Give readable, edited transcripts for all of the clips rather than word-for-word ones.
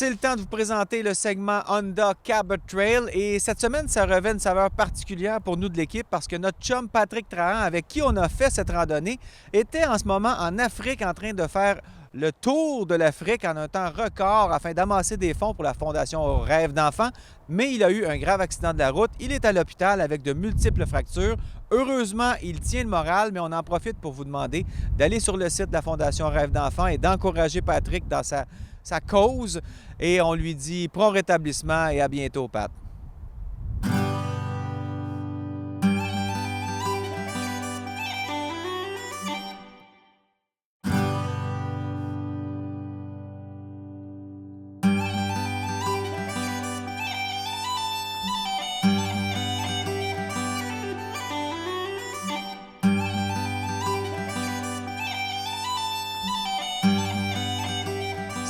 C'est le temps de vous présenter le segment Honda Cabot Trail. Et cette semaine, ça revêt une saveur particulière pour nous de l'équipe parce que notre chum Patrick Trahan, avec qui on a fait cette randonnée, était en ce moment en Afrique en train de faire le tour de l'Afrique en un temps record afin d'amasser des fonds pour la Fondation Rêve d'enfants. Mais il a eu un grave accident de la route. Il est à l'hôpital avec de multiples fractures. Heureusement, il tient le moral, mais on en profite pour vous demander d'aller sur le site de la Fondation Rêve d'enfants et d'encourager Patrick dans sa cause. Et on lui dit prompt rétablissement et à bientôt, Pat.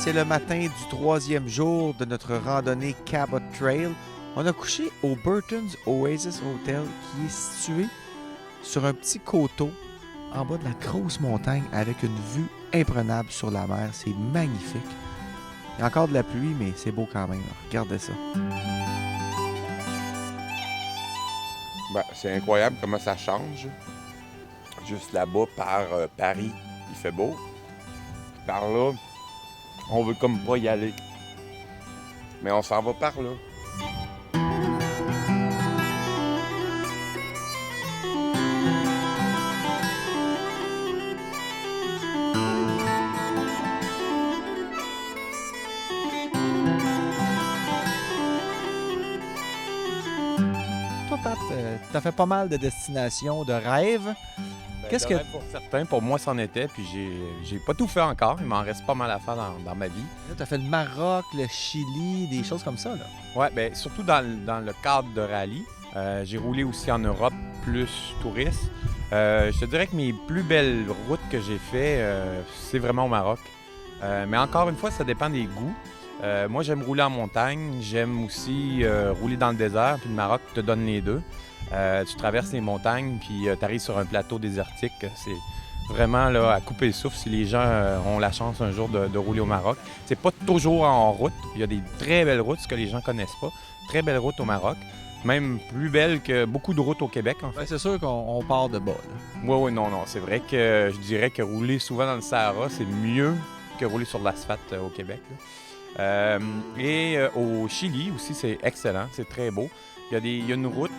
C'est le matin du 3e jour de notre randonnée Cabot Trail. On a couché au Burton's Oasis Hotel qui est situé sur un petit coteau en bas de la grosse montagne avec une vue imprenable sur la mer. C'est magnifique. Il y a encore de la pluie, mais c'est beau quand même. Regardez ça. Ben, c'est incroyable comment ça change. Juste là-bas, par Paris, il fait beau. Puis par là, on veut comme pas y aller. Mais on s'en va par là. Toi, Pat, t'as fait pas mal de destinations de rêve. Qu'est-ce que... Pour certains, pour moi, c'en était. Puis j'ai pas tout fait encore. Il m'en reste pas mal à faire dans ma vie. T'as fait le Maroc, le Chili, des choses comme ça, là. Ouais, bien, surtout dans le cadre de rallye. J'ai roulé aussi en Europe, plus touriste. Je te dirais que mes plus belles routes que j'ai fait, c'est vraiment au Maroc. Mais encore une fois, ça dépend des goûts. Moi, j'aime rouler en montagne. J'aime aussi rouler dans le désert. Puis le Maroc te donne les deux. Tu traverses les montagnes, puis tu arrives sur un plateau désertique. C'est vraiment là, à couper le souffle si les gens ont la chance un jour de rouler au Maroc. C'est pas toujours en route. Il y a des très belles routes, ce que les gens connaissent pas. Très belles routes au Maroc. Même plus belles que beaucoup de routes au Québec, en fait. Ben, c'est sûr qu'on part de bas, là. Oui, non. C'est vrai que je dirais que rouler souvent dans le Sahara, c'est mieux que rouler sur l'asphalte au Québec, là. Au Chili aussi, c'est excellent. C'est très beau. Il y a une route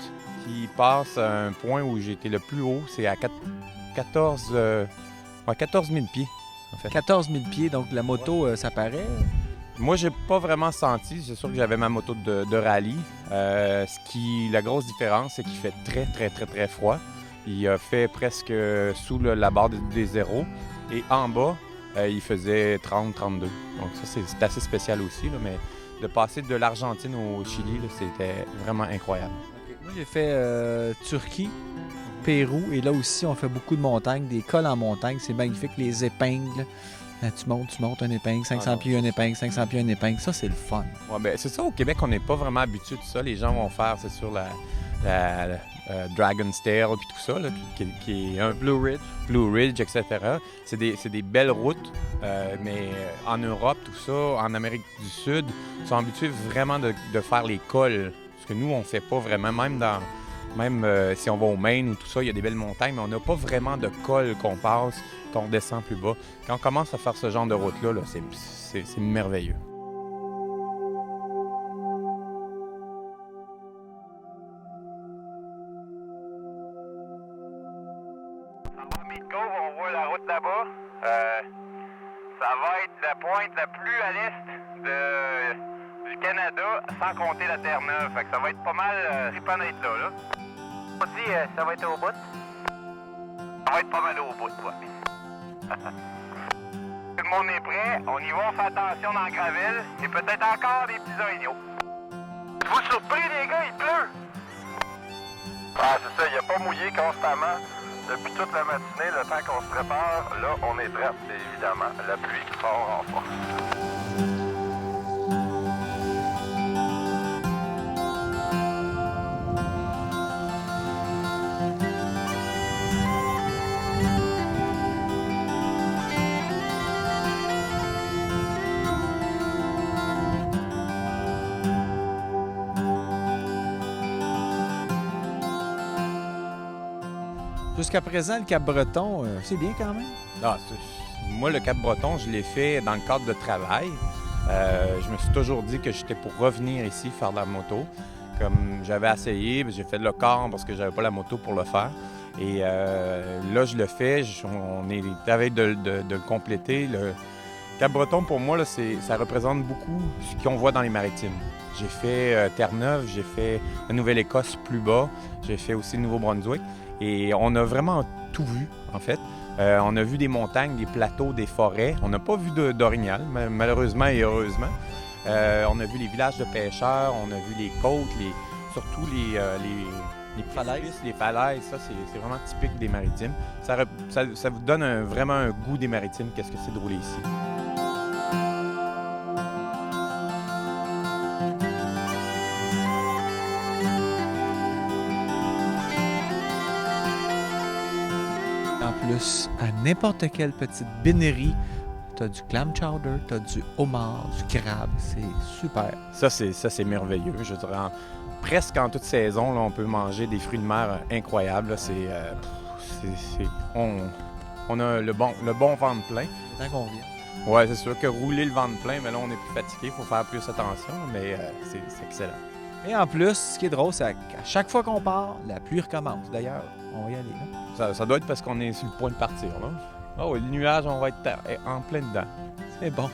qui passe à un point où j'ai été le plus haut. C'est à 14 000 pieds, en fait. 14 000 pieds, donc la moto, ça paraît. Moi, j'ai pas vraiment senti. C'est sûr que j'avais ma moto de rallye. La grosse différence, c'est qu'il fait très, très, très, très froid. Il a fait presque sous la barre des zéros. Et en bas, il faisait 30, 32. Donc ça, c'est assez spécial aussi, là, mais de passer de l'Argentine au Chili, là, c'était vraiment incroyable. Okay. Moi, j'ai fait Turquie, Pérou, et là aussi, on fait beaucoup de montagnes, des cols en montagne. C'est magnifique, les épingles. Tu montes un épingle, 500 pieds, un épingle, 500 pieds, un épingle. Ça, c'est le fun. Ouais, ben, c'est ça, au Québec, on n'est pas vraiment habitué de ça. Les gens vont faire, c'est sûr, la Dragon's Tail, puis tout ça, là, qui est un Blue Ridge, etc. C'est des belles routes, mais en Europe, tout ça, en Amérique du Sud, ils sont habitués vraiment de faire les cols. Ce que nous, on fait pas vraiment, même si on va au Maine ou tout ça, il y a des belles montagnes, mais on n'a pas vraiment de col qu'on passe, qu'on descend plus bas. Quand on commence à faire ce genre de route-là, là, c'est merveilleux. On voit la route là-bas. Ça va être la pointe la plus à l'est du Canada, sans compter la Terre-Neuve. Fait que ça va être pas mal trippant d'être là. On dit ça va être au bout? Ça va être pas mal au bout, quoi. Tout le monde est prêt. On y va, on fait attention dans le gravel. Et peut-être encore des petits oignons. Vous surpris, les gars, il pleut! Ah, c'est ça, il a pas mouillé constamment. Depuis toute la matinée, le temps qu'on se prépare, là, on est prêt, évidemment. La pluie qui part en force. Jusqu'à présent, le Cap-Breton, c'est bien quand même. Ah, moi, le Cap-Breton, je l'ai fait dans le cadre de travail. Je me suis toujours dit que j'étais pour revenir ici faire de la moto. Comme j'avais essayé, j'ai fait le quart parce que j'avais pas la moto pour le faire. Et là, je le fais. On est à veille de le compléter. Le Cap-Breton, pour moi, là, ça représente beaucoup ce qu'on voit dans les maritimes. J'ai fait Terre-Neuve, j'ai fait la Nouvelle-Écosse plus bas, j'ai fait aussi le Nouveau-Brunswick. Et on a vraiment tout vu, en fait. On a vu des montagnes, des plateaux, des forêts. On n'a pas vu d'orignal, malheureusement et heureusement. On a vu les villages de pêcheurs, on a vu les côtes, surtout les falaises. Les falaises, ça, c'est vraiment typique des maritimes. Ça vous donne vraiment un goût des maritimes, qu'est-ce que c'est de rouler ici. En plus, à n'importe quelle petite bénérie, t'as du clam chowder, t'as du homard, du crabe, c'est super. Ça, c'est merveilleux. Je dirais, presque en toute saison, là, on peut manger des fruits de mer incroyables. Là. On a le bon ventre plein. Tant qu'on vient. Ouais, c'est sûr que rouler le ventre plein, mais là, on est plus fatigué, il faut faire plus attention, mais c'est excellent. Et en plus, ce qui est drôle, c'est qu'à chaque fois qu'on part, la pluie recommence. D'ailleurs, on va y aller. Là. Ça doit être parce qu'on est sur le point de partir. Là. Ah oui, le nuage, on va être en plein dedans. C'est bon.